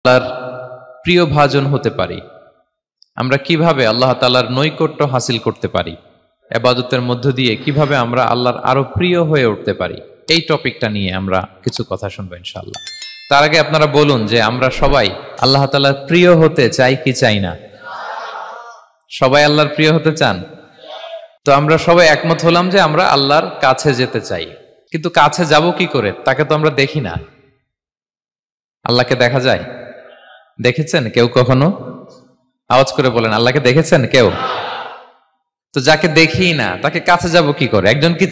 আল্লাহর প্রিয় ভাজন হতে পারি, আমরা কিভাবে আল্লাহ তাআলার নৈকট্য হাসিল করতে পারি, ইবাদতের মধ্য দিয়ে কিভাবে আমরা আল্লাহর আরো প্রিয় হয়ে উঠতে পারি, এই টপিকটা নিয়ে আমরা কিছু কথা শুনবো ইনশাআল্লাহ। তার আগে আপনারা বলুন যে আমরা সবাই আল্লাহ তাআলার প্রিয় হতে চাই কি চাই না? সবাই আল্লাহর প্রিয় হতে চান? তো আমরা সবাই একমত হলাম যে আমরা আল্লাহর কাছে যেতে চাই, কিন্তু কাছে যাব কি করে? তাকে তো আমরা দেখি না। আল্লাহকে দেখা যায়? দেখেছেন কেউ কখনো? আওয়াজ করে বলেন, আল্লাহকে দেখেছেন কেউ? তো যাকে দেখি না তাকে কাছে যাব কি করে? একজনকে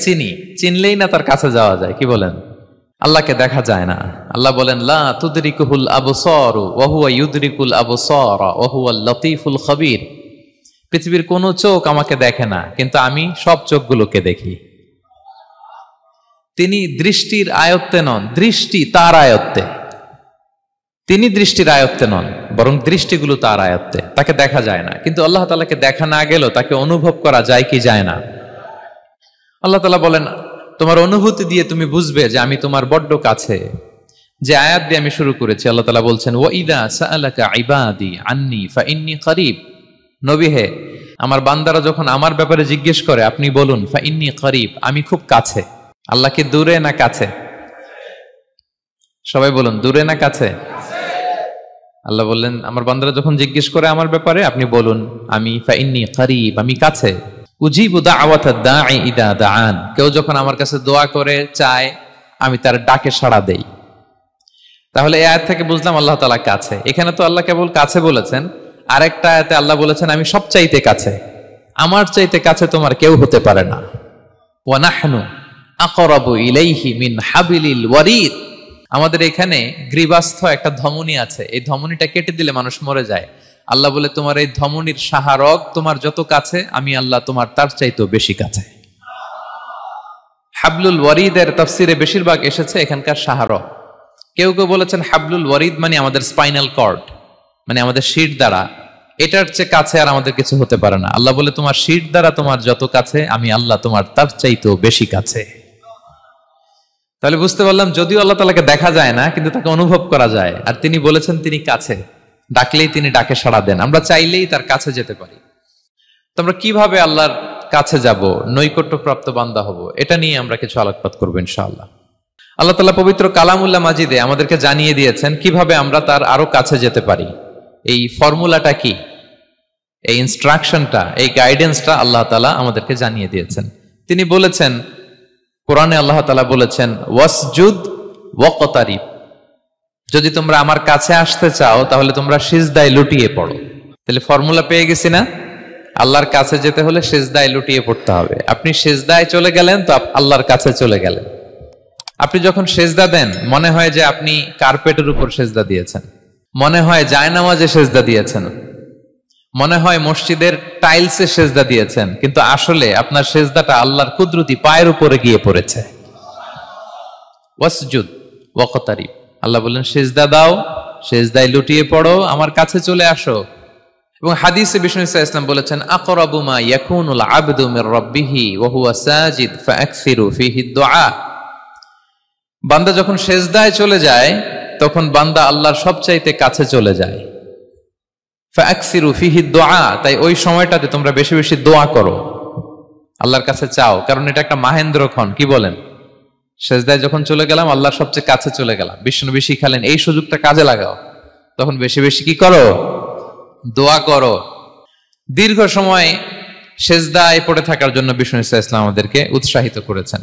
চিনলেই না তার কাছে যাওয়া যায়, কি বলেন? আল্লাহকে দেখা যায় না। আল্লাহ বলেন, লা তুদরিকুহুল আবসারু ওয়া হুয়া ইউদরিকুল আবসারা ওয়া হুয়াল লতীফুল খবীর। পৃথিবীর কোনো চোখ আমাকে দেখে না, কিন্তু আমি সব চোখগুলোকে দেখি। তিনি দৃষ্টির আয়ত্তে নন, দৃষ্টি তার আয়ত্তে। তিনি দৃষ্টির আয়ত্তে নন, বরং দৃষ্টিগুলো তার আয়ত্তে। তাকে দেখা যায় না, কিন্তু আল্লাহ তাআলাকে দেখা না গেলেও তাকে অনুভব করা যায় কি যায় না? আল্লাহ তাআলা বলেন, তোমার অনুভূতি দিয়ে তুমি বুঝবে যে আমি তোমার বড্ড কাছে। যে আয়াত দিয়ে আমি শুরু করেছি, আল্লাহ তাআলা বলছেন, ওয়া ইযা সাআলাকা ইবাদি আন্নী ফাইন্নী করিব। নবী হে, আমার বান্দারা যখন আমার ব্যাপারে জিজ্ঞেস করে আপনি বলুন ফাইন্নী করিব, আমি খুব কাছে। আল্লাহ কি দূরে না কাছে? সবাই বলুন, দূরে না কাছে? আল্লাহ বললেন, আমার বান্দারা যখন জিজ্ঞেস করে আমার ব্যাপারে আপনি বলুন আমি ফাইন্নী করিব, আমি কাছে। উজিবু দাওয়াতাদ দাঈ ইযা দাআন। কেউ যখন আমার কাছে দোয়া করে চায়, আমি তার ডাকে সাড়া দেই। তাহলে এই আয়াত থেকে বুঝলাম আল্লাহ তাআলা কাছে। এখানে তো আল্লাহ কেবল কাছে বলেছেন, আরেকটা আয়াতে আল্লাহ বলেছেন আমি সবচাইতে কাছে। আমার চাইতে কাছে তোমার কেউ হতে পারে না। ওয়া নাহনু আকরাবু ইলাইহি মিন হাবিলিল ওয়ারিদ। আমাদের এখানে গ্রীবাস্থ একটা ধমনী আছে, এই ধমনীটা কেটে দিলে মানুষ মরে যায়। আল্লাহ বলে, তোমার এই ধমনীর সাহারক তোমার যত কাছে, আমি আল্লাহ তোমার তার চাইতেও বেশি কাছে। হাবলুল ওয়ারিদের তাফসিরে বেশিরভাগ এসেছে এখানকার সাহারক। কেউ কেউ বলেছেন হাবলুল ওয়ারিদ মানে আমাদের স্পাইনাল কর্ড, মানে আমাদের শির দ্বারা। এটার চেয়ে কাছে আর আমাদের কিছু হতে পারে না। আল্লাহ বলে, তোমার শির দ্বারা তোমার যত কাছে, আমি আল্লাহ তোমার তার চাইতেও বেশি কাছে। তাহলে বুঝতে পারলাম, যদিও আল্লাহ তাআলাকে দেখা যায় না, কিন্তু তাকে অনুভব করা যায়। আর তিনি বলেছেন তিনি কাছে, ডাকলেই তিনি ডাকে সাড়া দেন। আমরা চাইলেই তার কাছে যেতে পারি। তো আমরা কিভাবে আল্লাহর কাছে যাব, নৈকট্যপ্রাপ্ত বান্দা হব, এটা নিয়ে আমরা কিছু আলোকপাত করবো ইনশাআল্লাহ। আল্লাহ তাআলা পবিত্র কালামুল্লাহ মাজিদে আমাদেরকে জানিয়ে দিয়েছেন কিভাবে আমরা তার আরো কাছে যেতে পারি। এই ফর্মুলাটা কি, এই ইনস্ট্রাকশনটা, এই গাইডেন্সটা আল্লাহ তাআলা আমাদেরকে জানিয়ে দিয়েছেন। তিনি বলেছেন, কোরআনে আল্লাহ তাআলা বলেছেন, ওয়াসজুদ ওয়াকতারিব। যদি তোমরা আমার কাছে আসতে চাও তাহলে তোমরা সিজদায় লুটিয়ে পড়ো। তাহলে ফর্মুলা পেয়ে গেছি না? আল্লাহর কাছে যেতে হলে সিজদায় লুটিয়ে পড়তে হবে। আপনি সিজদায় চলে গেলেন তো আল্লাহর কাছে চলে গেলেন। আপনি যখন সিজদা দেন, মনে হয় যে আপনি কার্পেটের উপর সিজদা দিয়েছেন, মনে হয় জায়নামাজে সিজদা দিয়েছেন, মনে হয় মসজিদের টাইলসে সিজদা দিয়েছেন, কিন্তু আসলে আপনার সিজদাটা আল্লাহর কুদরতি পায়ের উপরে গিয়ে পড়েছে। ওয়াসজুদ ওয়াকতারিব। আল্লাহ বললেন, সিজদা দাও, সিজদায় লুটিয়ে পড়ো, আমার কাছে চলে আসো। এবং হাদিসে বিষ্ণু ইসা ইসলাম বলেছেন, আকরাবু মা ইয়াকুনুল আবদু মির রাব্বিহি ওয়া হুয়া সাজিদ ফাআকসিরু ফীহি দুআ। বান্দা যখন সিজদায় চলে যায়, তখন বান্দা আল্লাহর সবচাইতে কাছে চলে যায়। ফাআকসিরু ফীহি দুআ। তাই ওই সময়টাতে তোমরা বেশি বেশি দোয়া করো, আল্লাহর কাছে চাও, কারণ এটা একটা মাহেন্দ্রক্ষণ। কি বলেন? সিজদায় যখন চলে গেলাম, আল্লাহর সবচেয়ে কাছে চলে গেলাম। বিষ্ণু শিখালেন, এই সুযোগটা কাজে লাগাও, তখন বেশি বেশি কি করো? দোয়া করো। দীর্ঘ সময় সিজদায় পড়ে থাকার জন্য বিষ্ণু ইসলাম আমাদেরকে উৎসাহিত করেছেন।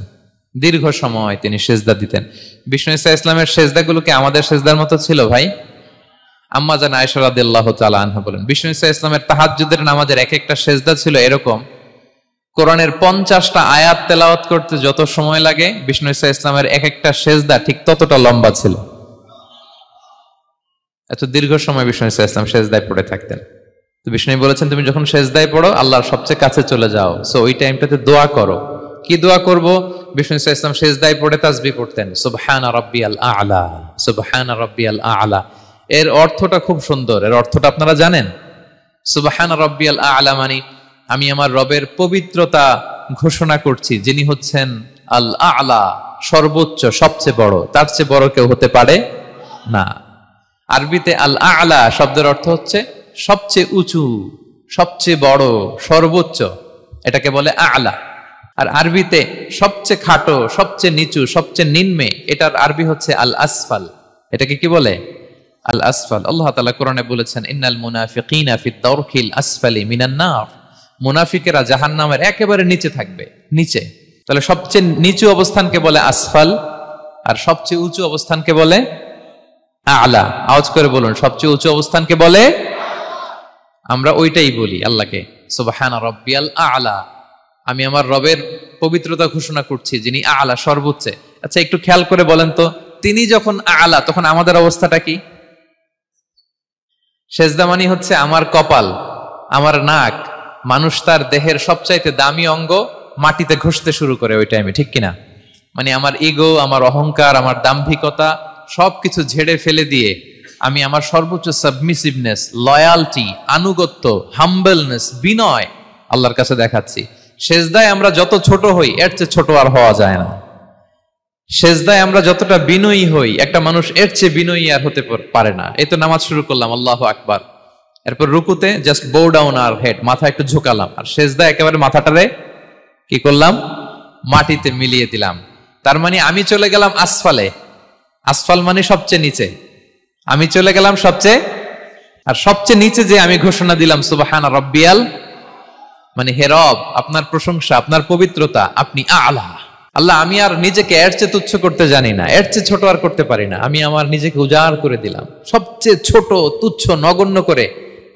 দীর্ঘ সময় তিনি সিজদা দিতেন। বিষ্ণু ইসলামের সিজদাগুলোকে আমাদের সিজদার মতো ছিল ভাই? আম্মা জান আয়েশা রাদিয়াল্লাহু তাআলা আনহা বলেন, বিষ্ণু ইসলামের তাহাজ্জুদের নামাজের এক একটা সিজদা ছিল এরকম, কোরআনের 50টা আয়াত তেলাওয়াত করতে যত সময় লাগে, বিষ্ণু ইসলামের এক একটা সিজদা ঠিক ততটা লম্বা ছিল। এত দীর্ঘ সময় বিষ্ণু ইসলাম সিজদায় পড়ে থাকতেন। তো বিষ্ণু বলেছেন, তুমি যখন সিজদায় পড়ো আল্লাহর সবচেয়ে কাছে চলে যাও, সো ওই টাইমটাতে দোয়া করো। কি দোয়া করব? বিষ্ণু ইসলাম সিজদায় পড়ে তাসবিহ পড়তেন, সুবহানা রাব্বিয়াল আ'লা, সুবহানা রাব্বিয়াল আ'লা। এর অর্থটা খুব সুন্দর। এর অর্থটা আপনারা জানেন? সুবহানা রাব্বিয়াল আ'লা মানে আমি আমার রবের পবিত্রতা ঘোষণা করছি, যিনি হচ্ছেন আল আ'লা, সর্বোচ্চ, সবচেয়ে বড়। তার চেয়ে বড় কেউ হতে পারে না। আরবিতে আল আ'লা শব্দের অর্থ হচ্ছে সবচেয়ে উঁচু, সবচেয়ে বড়, সর্বোচ্চ, এটাকে বলে আ'লা। আর আরবিতে সবচেয়ে খাটো, সবচেয়ে নিচু, সবচেয়ে নিম্নে, এটার আরবি হচ্ছে আল আসফাল। এটাকে কি বলে? আল আসফাল। আল্লাহ তাআলা কোরআনে বলেছেন, ইন্নাল মুনাফিকিনা ফিদ দারকিল আসফালি মিনান নার, মুনাফিকেরা জাহান্নামের একেবারে নিচে থাকবে, নিচে। তাহলে সবচেয়ে নিচু অবস্থানকে বলে আসফাল, আর সবচেয়ে উঁচু অবস্থানকে বলে আ'লা। আওয়াজ করে বলুন, সবচেয়ে উঁচু অবস্থানকে বলে, আমরা ওইটাই বলি আল্লাহকে, সুবহানা রাব্বিয়াল আ'লা, আমি আমার রবের পবিত্রতা ঘোষণা করছি যিনি আ'লা, সর্বোচ্চ। আচ্ছা একটু খেয়াল করে বলেন তো, তিনি যখন আ'লা তখন আমাদের অবস্থাটা কি? সেজদা মানে হচ্ছে আমার কপাল, আমার নাক, মানুষ তার দেহের সবচাইতে দামি অঙ্গ মাটিতে ঘষতে শুরু করে ওই টাইমে, ঠিক কিনা? মানে আমার ইগো, আমার অহংকার, আমার দাম্ভিকতা সবকিছু ঝেড়ে ফেলে দিয়ে আমি আমার সর্বোচ্চ সাবমিসিভনেস, লয়ালটি, আনুগত্য, হাম্বলনেস, বিনয় আল্লাহর কাছে দেখাচ্ছি। সেজদায় আমরা যত ছোট হই এর চেয়ে ছোট আর হওয়া যায় না। সেজদায় আমরা যতটা বিনয়ী হই, একটা মানুষ এর চেয়ে বিনয়ী আর হতে পারে না। এই তো নামাজ শুরু করলাম, আল্লাহু আকবার, এরপর রুকুতে জাস্ট বো ডাউন আর হেড, মাথা একটু ঝুঁকালাম, আর সেজদায় একেবারে মাথাটারে কি করলাম? মাটিতে মিলিয়ে দিলাম। তার মানে আমি চলে গেলাম আসফালে। আসফাল মানে সবচেয়ে নিচে, আমি চলে গেলাম সবচেয়ে, আর সবচেয়ে নিচে যে আমি ঘোষণা দিলাম সুবহানা রাব্বিয়াল, মানে হে রব, আপনার প্রশংসা, আপনার পবিত্রতা, আপনি আ'লা। আল্লাহ, আমি আর নিজেকে এর চেয়ে তুচ্ছ করতে জানি না, এর চেয়ে ছোট আর করতে পারি না, আমি আমার নিজেকে উজাড় করে দিলাম, সবচেয়ে ছোট, তুচ্ছ, নগণ্য করে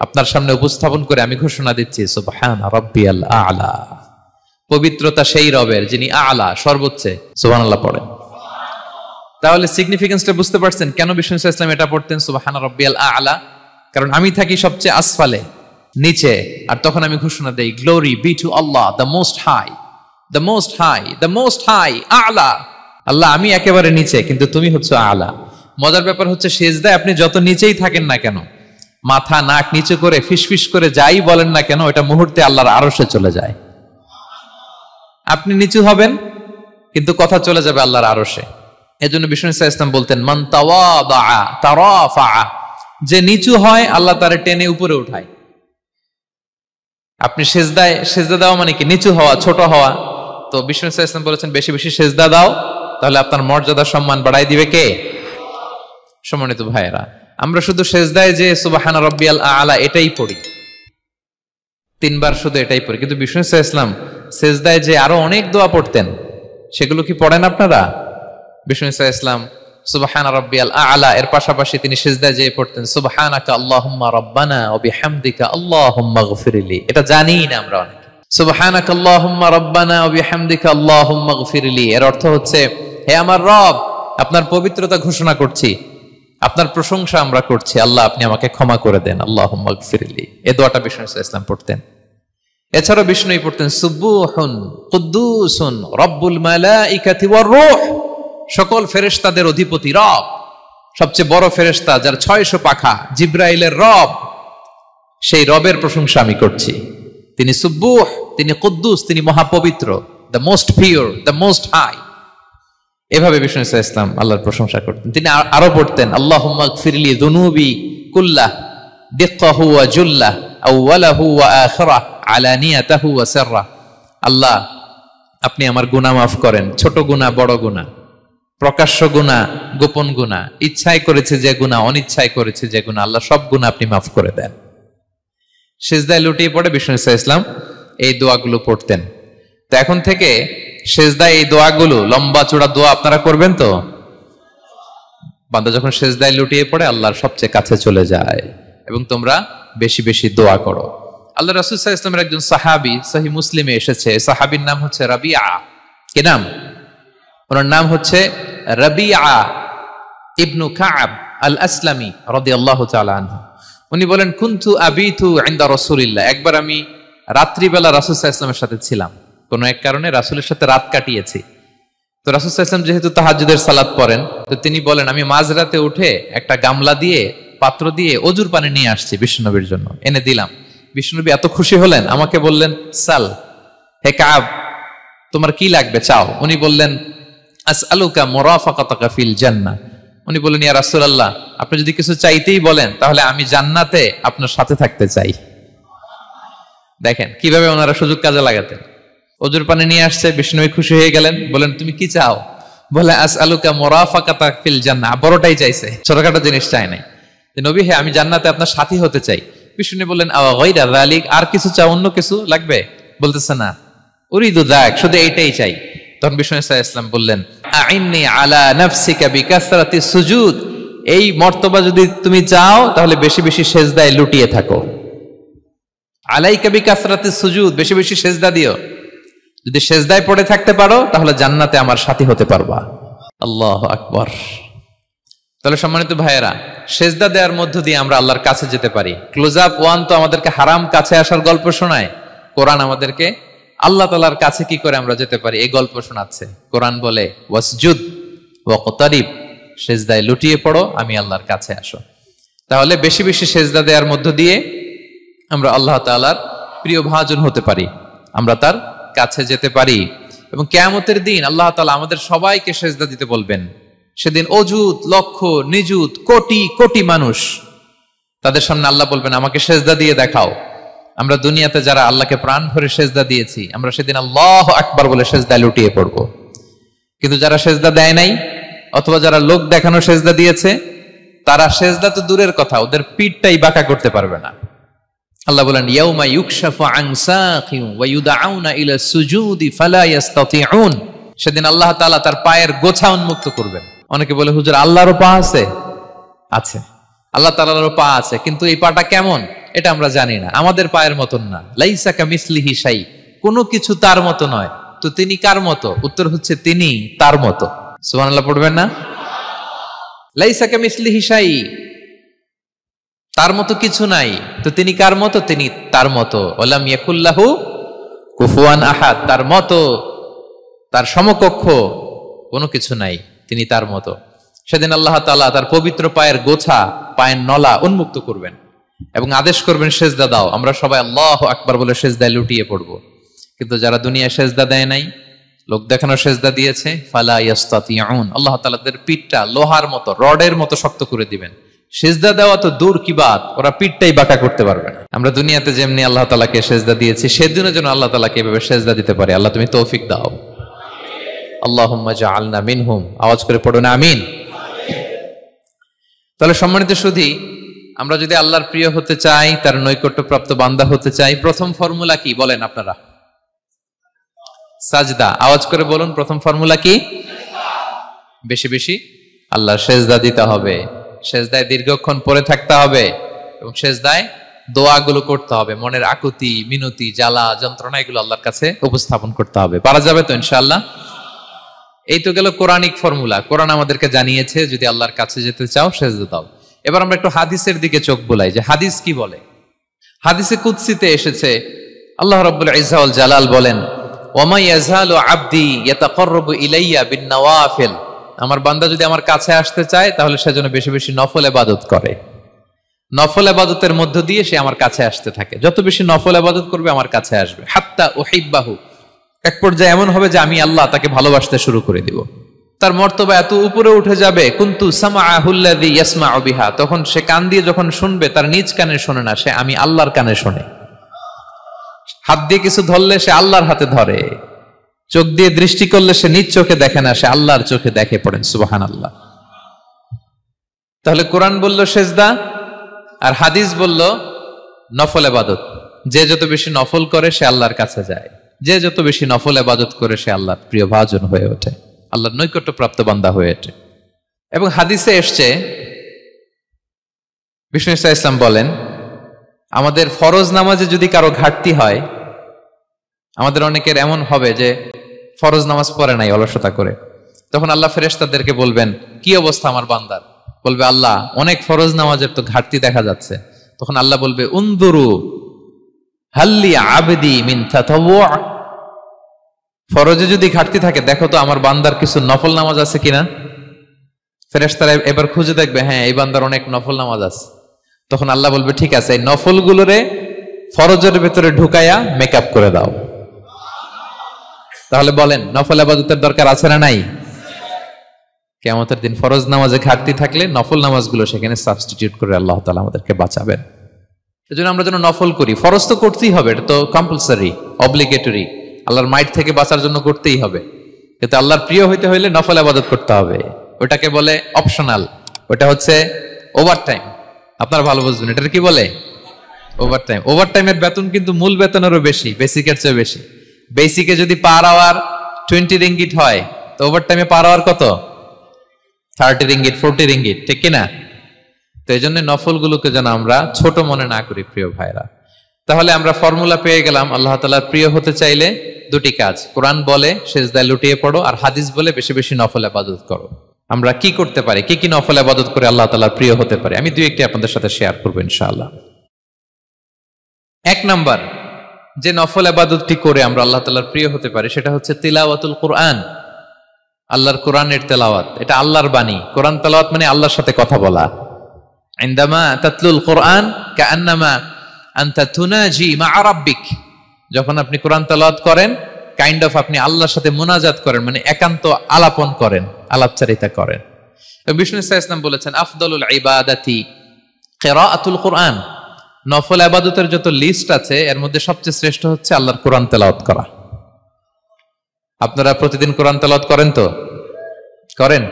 আপনার সামনে উপস্থাপন করে আমি ঘোষণা দিচ্ছি সুবহানা রাব্বিয়াল আ'লা। পবিত্রতা সেই রবের যিনি আ'লা, সর্বোচ্চ। সুবহানাল্লাহ পড়েন। তাহলে সিগনিফিকেন্সটা বুঝতে পারছেন কেন বিষ্ণু ইসলাম এটা পড়তেন সুবহানা রাব্বিয়াল আ'লা? কারণ আমি থাকি সবচেয়ে আসফালে, নিচে, আর তখন আমি ঘোষণা দেই, glory be to Allah the most high, the most high, the most high, আ'লা। আল্লাহ, আমি একেবারে নিচে, কিন্তু তুমি হচ্ছে আ'লা। মজার ব্যাপার হচ্ছে, সেজদায় আপনি যত নিচেই থাকেন না কেন, মাথা নাক নিচু করে ফিসফিস করে যাই বলেন না কেন, এটা মুহূর্তে আল্লাহর আরশে চলে যায়। আপনি নিচু হবেন কিন্তু কথা চলে যাবে আল্লাহর আরশে। এজন্য বিষ্ণু ইসলাম বলতেন, মান তাওয়াদা তারাফা, যে নিচু হয় আল্লাহ তারে টেনে উপরে উঠায়। আপনি সেজদায়, সেজদা দেওয়া মানে কি? নিচু হওয়া, ছোট হওয়া। তো বিষ্ণু ইসলাম বলেছেন, বেশি বেশি সেজদা দাও, তাহলে আপনার মর্যাদা, সম্মান বাড়াই দিবে কে? সম্মানিত ভাইয়েরা, আমরা শুধু সেজদায় যে সুবহানা রাব্বিয়াল আ'লা এটাই পড়ি, 3 বার শুধু এটাই পড়ি, কিন্তু বিষ্ণু ইসলাম সেজদায় যে আরো অনেক দোয়া পড়তেন, সেগুলো কি পড়েন আপনারা? বিষ্ণু ইসলাম সুবহানা রাব্বিয়াল আ'লা এর পাশাপাশি তিনি সিজদায় যেয়ে পড়তেন সুবহানাকা আল্লাহুম্মা রাব্বানা ওয়া বিহামদিকা আল্লাহুম্মা গফিরলি। এটা জানিই না আমরা অনেকে। সুবহানাকা আল্লাহুম্মা রাব্বানা ওয়া বিহামদিকা আল্লাহুম্মা গফিরলি এর অর্থ হচ্ছে, হে আমার রব, আপনার পবিত্রতা ঘোষণা করছি, আপনার প্রশংসা আমরা করছি, আল্লাহ আপনি আমাকে ক্ষমা করে দেন, আল্লাহুম্মা গফিরলি। এই দোয়াটা বিষ্ণু ইসলাম পড়তেন। এছাড়াও বিষ্ণুই পড়তেন সুবহুন কুদ্দুসুন রব্বুল মালাইকাতি ওয়ার রূহ, সকল ফেরেশতাদের অধিপতি রব, সবচেয়ে বড় ফেরেশতা যার 600 পাখা, জিব্রাইলের রব, সেই রবের প্রশংসা আমি করছি। তিনি সুবুহ, তিনি কুদ্দুস, তিনি মহাপবিত্র, the most pure, the most high. এভাবে বিষ্ণু ইসলাম আল্লাহর প্রশংসা করতেন। তিনি আরো পড়তেন আল্লাহুম্মা গফিরলি যুনুবি কুল্লাহ দিক্কাহু ওয়া জুল্লাহ আউওয়ালাহু ওয়া আখিরাহ আলানিয়াতাহু ওয়া সিররাহ। আল্লাহ, আপনি আমার গুনাহ মাফ করেন, ছোট গুনাহ, বড় গুনাহ, প্রকাশ্য গুনাহ, গোপন গুনাহ, ইচ্ছায় করেছে যে গুনাহ, অনিচ্ছায় করেছে যে গুনাহ, আল্লাহ সব গুনাহ আপনি মাফ করে দেন। সিজদায় লুটিয়ে পড়ে বিষ্ণু ইসলাম এই দোয়াগুলো পড়তেন। তো এখন থেকে সিজদায় এই দোয়াগুলো, লম্বা চূড়া দোয়া আপনারা করবেন তো? বান্দা যখন সিজদায় লুটিয়ে পড়ে আল্লাহর সবচেয়ে কাছে চলে যায়, এবং তোমরা বেশি বেশি দোয়া করো। আল্লাহ রাসূল সাল্লাল্লাহু আলাইহি ওয়াসাল্লামের একজন সাহাবী সহিহ মুসলিমে এসেছে, সাহাবীর নাম হচ্ছে রাবিআ। কি নাম? ওনার নাম হচ্ছে রাবিআ ইবনু কাব আল আসলামি রাদিয়াল্লাহু তাআলা আনহু। উনি বলেন, কুনতু আবিতু ইনদা রাসূলিল্লাহ, একবার আমি রাত্রিবেলা রাসূল সাল্লাল্লাহু আলাইহি ওয়াসাল্লামের সাথে ছিলাম, কোন এক কারণে রাসূলের সাথে রাত কাটিয়েছি। তো রাসূল সাল্লাল্লাহু আলাইহি ওয়াসাল্লাম যেহেতু তাহাজ্জুদের সালাত পড়েন, তো তিনি বলেন, আমি মাঝরাতে উঠে একটা গামলা দিয়ে, পাত্র দিয়ে অজুর পানি নিয়ে আসছি বিশ্বনবীর জন্য, এনে দিলাম। বিশ্বনবী এত খুশি হলেন, আমাকে বললেন, সাল, হে কাব, তোমার কি লাগবে চাও। উনি বললেন, আসআলুকা মুরাফাকাতাকা ফিল জান্নাহ। উনি বললেন, ইয়া রাসূলুল্লাহ, আপনি যদি কিছু চাইতেই বলেন তাহলে আমি জান্নাতে আপনার সাথে থাকতে চাই। দেখেন কিভাবে ওনারা সুযোগ কাজে লাগাতেন। ওজুর পানি নিয়ে আসছে, বিষ্ণুই খুশি হয়ে গেলেন, বলেন তুমি কি চাও? বলে আসআলুকা মুরাফাকাতা ফিল জান্নাহ। বড়টাই চাইছে, ছোটখাটো জিনিস চাই নাই। নবী, হ্যাঁ আমি জান্নাতে আপনার সাথী হতে চাই। বিষ্ণু বললেন, আওয়া গায়রা যালিক, আর কিছু চাও, অন্য কিছু লাগবে? বলতেছে না, উরিদু যাক, শুধু এইটাই চাই। তখন বিষ্ণু সাল্লাল্লাহু আলাইহি ওয়াসাল্লাম বললেন, আইন্নি আলা নাফসিকা বিকাসরাতিস সুজুদ, এই মর্তবা যদি তুমি চাও তাহলে বেশি বেশি সেজদায় লুটিয়ে থাকো। আলাইকা বিকাসরাতিস সুজুদ, বেশি বেশি সেজদা দিও। যদি সেজদায় পড়ে থাকতে পারো তাহলে জান্নাতে আমার সাথী হতে পারবা। আল্লাহু আকবার। তাহলে সম্মানিত ভাইয়েরা, সেজদা দেওয়ার মধ্য দিয়ে আমরা আল্লাহর কাছে যেতে পারি। ক্লোজ আপ ওয়ান তো আমাদেরকে হারাম কাছে আসার গল্প শোনায়, কোরআন আমাদেরকে আল্লাহ তাআলার কাছে কি করে আমরা যেতে পারি এই গল্প শোনাচ্ছে। কোরআন বলে, ওয়াসজুদ ওয়াকতারিব, সেজদায় লুটিয়ে পড়ো, আমি আল্লাহর কাছে আসো। তাহলে বেশি বেশি সেজদা দেওয়ার মধ্য দিয়ে আমরা আল্লাহ তাআলার প্রিয় ভাজন হতে পারি, আমরা তার কাছে যেতে পারি। এবং কিয়ামতের দিন আল্লাহ তাআলা আমাদের সবাইকে সেজদা দিতে বলবেন। সেদিন অযুত লক্ষ নিযুত কোটি কোটি মানুষ, তাদের সামনে আল্লাহ বলবেন, আমাকে সেজদা দিয়ে দেখাও। আমরা দুনিয়াতে যারা আল্লাহকে প্রাণ ভরে সেজদা দিয়েছি, আমরা সেদিন আল্লাহু আকবার বলে সেজদায় লুটিয়ে পড়ব। কিন্তু যারা সেজদা দেয় নাই, অথবা যারা লোক দেখানো সেজদা দিয়েছে, তারা সেজদা তো দূরের কথা, ওদের পিঠটাই বাঁকা করতে পারবে না। আল্লাহ বলেন, ইয়াউমা ইউকশাফু আন সাকিন ওয়া ইউদআউনা ইলা সুজুদি ফালা ইস্তাতিউন, সেদিন আল্লাহ তাআলা তার পায়ের গোছা উন্মুক্ত করবেন। অনেকে বলে, হুজুর আল্লাহরও পা আছে? আছে, আল্লাহ তাআলারও পা আছে, কিন্তু এই পাটা কেমন এটা আমরা জানি না, আমাদের পায়ের মতন না। লাইসা কামিসলিহি শাই, কোনো কিছু তার মতো নয়। তো তিনি কার মতো? উত্তর হচ্ছে তিনি তার মতো। সুবহানাল্লাহ পড়বেন না? লাইসা কামিসলিহি শাই, তার মতো কিছু নাই। তো তিনি কার মতো? তিনি তার মতো। ওয়ালাম ইয়াকুল্লাহু কুফুয়ান আহাদ, তার মতো, তার সমকক্ষ কোনো কিছু নাই, তিনি তার মতো। সেদিন আল্লাহ তাআলা তার পবিত্র পায়ের গোছা, পায়ের নলা উন্মুক্ত করবেন এবং আদেশ করবেন, সেজদা দাও। আমরা সবাই আল্লাহু আকবার বলে সেজদায় লুটিয়ে পড়ব। কিন্তু যারা দুনিয়ায় সেজদা দেয় নাই, লোক দেখানো সেজদা দিয়েছে, ফালা ইস্তাতিউন, আল্লাহ তাআলা তাদের পিঠটা লোহার মতো, রডের মতো শক্ত করে দিবেন। সেজদা দেওয়া তো দূর কি বাত, ওরা পিঠটাই বাঁকা করতে পারবে না। আমরা দুনিয়াতে যেমনি আল্লাহ তাআলাকে সেজদা দিয়েছি, সেদিনও যেন আল্লাহ তাআলাকে এভাবে সেজদা দিতে পারে। আল্লাহ তুমি তৌফিক দাও। আল্লাহুম্মা জাআলনা মিনহুম, আওয়াজ করে পড়ুন আমিন। তাহলে সম্মানিত সুধী, আমরা যদি আল্লাহর প্রিয় হতে চাই, তার নৈকট্যপ্রাপ্ত বান্দা হতে চাই, প্রথম ফর্মুলা কি বলেন আপনারা? সাজদা। আওয়াজ করে বলুন, প্রথম ফর্মুলা কি? বেশি বেশি আল্লাহর সেজদা দিতে হবে, সেজদায় দীর্ঘক্ষণ পড়ে থাকতে হবে এবং সেজদায় দোয়াগুলো করতে হবে। মনের আকুতি মিনতি জ্বালা যন্ত্রণা এগুলো আল্লাহর কাছে উপস্থাপন করতে হবে। পারা যাবে তো ইনশাআল্লাহ? এই তো গেল কোরআনিক ফর্মুলা। কোরআন আমাদেরকে জানিয়েছে যদি আল্লাহর কাছে যেতে চাও সেজদা দাও। এবার আমরা একটু হাদিসের দিকে চোখ বুলাই যে হাদিস কি বলে। হাদিসে কুদসিতে এসেছে, আল্লাহ রাব্বুল ইজ্জা ওয়াল জালাল বলেন, ওয়ামা ইয়াজালু আবদি ইয়াতাকাররাবু ইলাইয়া বিন-নওয়াফিল, আমার বান্দা যদি আমার কাছে আসতে চায় তাহলে সে যেন বেশি বেশি নফল ইবাদত করে। নফল ইবাদতের মধ্য দিয়ে সে আমার কাছে আসতে থাকে। যত বেশি নফল ইবাদত করবে আমার কাছে আসবে। হাত্তা উহিব্বাহু, এক পর্যায়ে এমন হবে যে আমি আল্লাহ তাকে ভালোবাসতে শুরু করে দিব। তার মর্তবা এত উপরে উঠে যাবে, কুনতু সামাআহুল্লাযী ইয়াসমাউ বিহা, তখন সে কান দিয়ে যখন শুনবে তার নিজ কানে শোনে না, সে আমি আল্লাহর কানে শোনে। হাত দিয়ে কিছু ধরলে সে আল্লাহর হাতে ধরে, চোখ দিয়ে দৃষ্টি করলে সে নিজ চোখে দেখে না, সে আল্লাহর চোখে দেখে। পড়েন সুবহানাল্লাহ। তাহলে কোরআন বলল সেজদা, আর হাদিস বলল নফল ইবাদত। যে যত বেশি নফল করে সে আল্লাহর কাছে যায়, যে যত বেশি নফল ইবাদত করে সে আল্লাহর প্রিয় ভাজন হয়ে ওঠে, আল্লাহর নৈকট্যপ্রাপ্ত বান্দা হয়ে ওঠে। এবং হাদিসে এসছে, বিষ্ণু ইসা ইসলাম বলেন, আমাদের ফরজ নামাজে যদি কারো ঘাটতি হয়, আমাদের অনেকের এমন হবে যে ফরজ নামাজ পড়ে নাই অলসতা করে, তখন আল্লাহ ফেরেশতাদেরকে বলবেন, কি অবস্থা আমার বান্দার? বলবে, আল্লাহ অনেক ফরজ নামাজের তো ঘাটতি দেখা যাচ্ছে। তখন আল্লাহ বলবে, উনদুরু হাল্লি আবদি মিন তাতাওয়ু, ফরজে যদি ঘাটতি থাকে দেখো তো আমার বান্দার কিছু নফল নামাজ আছে কিনা। ফেরেশতারা এবার খুঁজে দেখবে, হ্যাঁ এই বান্দার অনেক নফল নামাজ আছে। তখন আল্লাহ বলবে, ঠিক আছে, এই নফল গুলোরে ফরজের ভেতরে ঢুকায়া মেকআপ করে দাও। তাহলে বলেন নফল ইবাদতের দরকার আছে না নাই? কিয়ামতের দিন ফরজ নামাজে ঘাটতি থাকলে নফল নামাজগুলো সেখানে সাবস্টিটিউট করে আল্লাহ তাআলা আমাদেরকে বাঁচাবেন। এজন্য আমরা যেন নফল করি। ফরজ তো করতেই হবে, এটা তো কম্পালসারি, অব্লিগেটরি, আল্লাহর মাইট থেকে বাঁচার জন্য করতেই হবে। কিন্তু আল্লাহর প্রিয় হইতে হইলে নফল ইবাদত করতে হবে। ওটাকে বলে অপশনাল, ওটা হচ্ছে ওভারটাইম। আপনারা ভালো বুঝবেন, এটা কি বলে? ওভারটাইম। ওভারটাইমের বেতন কিন্তু মূল বেতনেরও বেশি, বেসিকের চেয়ে বেশি। বেসিকে যদি পার আওয়ার 20 রিঙ্গিট হয়, তো ওভারটাইমে পার আওয়ার কত? 30 রিঙ্গিট, 40 রিঙ্গিট, ঠিক কিনা? তো এই জন্য নফলগুলোকে যেন আমরা ছোট মনে না করি প্রিয় ভাইরা। তাহলে আমরা ফর্মুলা পেয়ে গেলাম, আল্লাহ তাআলার প্রিয় হতে চাইলে দুটি কাজ, কোরআন বলে সিজদায় লুটিয়ে পড়ো, আর হাদিস বলে বেশি বেশি নফল ইবাদত করো। আমরা কি করতে পারি, কি কি নফল ইবাদত করে আল্লাহ তাআলার প্রিয় হতে পারি, আমি দুই একটি আপনাদের সাথে শেয়ার করবো ইনশাআল্লাহ। এক নাম্বার যে নফল ইবাদতটি করে আমরা আল্লাহ তাআলার প্রিয় হতে পারি সেটা হচ্ছে তিলাওয়াতুল কোরআন, আল্লাহর কোরআনের তেলাওয়াত। এটা আল্লাহর বাণী। কোরআন তেলাওয়াত মানে আল্লাহর সাথে কথা বলা। ইনদামা তাতলুল কোরআন কাআন্নামা আনতা তুনাজি মা রাব্বিক, যখন আপনি কোরআন তেলাওয়াত করেন কাইন্ড অফ আপনি আল্লাহর সাথে মুনাজাত করেন, মানে একান্ত আলাপন করেন, আলাপচারিতা করেন। বিষ্ণু সাল্লাল্লাহু আলাইহি ওয়াসাল্লাম বলেছেন আফদালুল ইবাদাতি কিরাআতুল কোরআন, নফল ইবাদতের যত লিস্ট আছে এর মধ্যে সবচেয়ে শ্রেষ্ঠ হচ্ছে আল্লাহর কোরআন তেলাওয়াত করা। আপনারা প্রতিদিন কোরআন তেলাওয়াত করেন তো? করেন?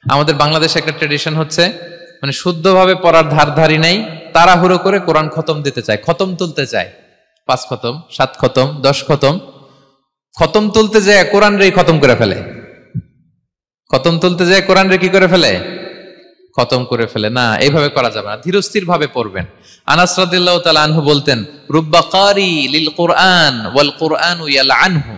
আমাদের বাংলাদেশে একটা ট্র্যাডিশন হচ্ছে, মানে শুদ্ধভাবে পড়ার ধারধারি নাই, তাড়াহুড়ো করে কোরআন খতম দিতে চায়, খতম তুলতে চায়। 5 খতম, 7 খতম, 10 খতম। খতম তুলতে যায় কোরআন রে খতম করে ফেলে। খতম তুলতে যায় কোরআন রে কি করে ফেলে? খতম করে ফেলে। না, এইভাবে করা যাবে না, ধীরস্থির ভাবে পড়বেন। আনাস রাদিয়াল্লাহু তাআলা আনহু বলতেন, রুব্বা কারি লিল কোরআন ওয়াল কোরআনু ইয়ালআনহু,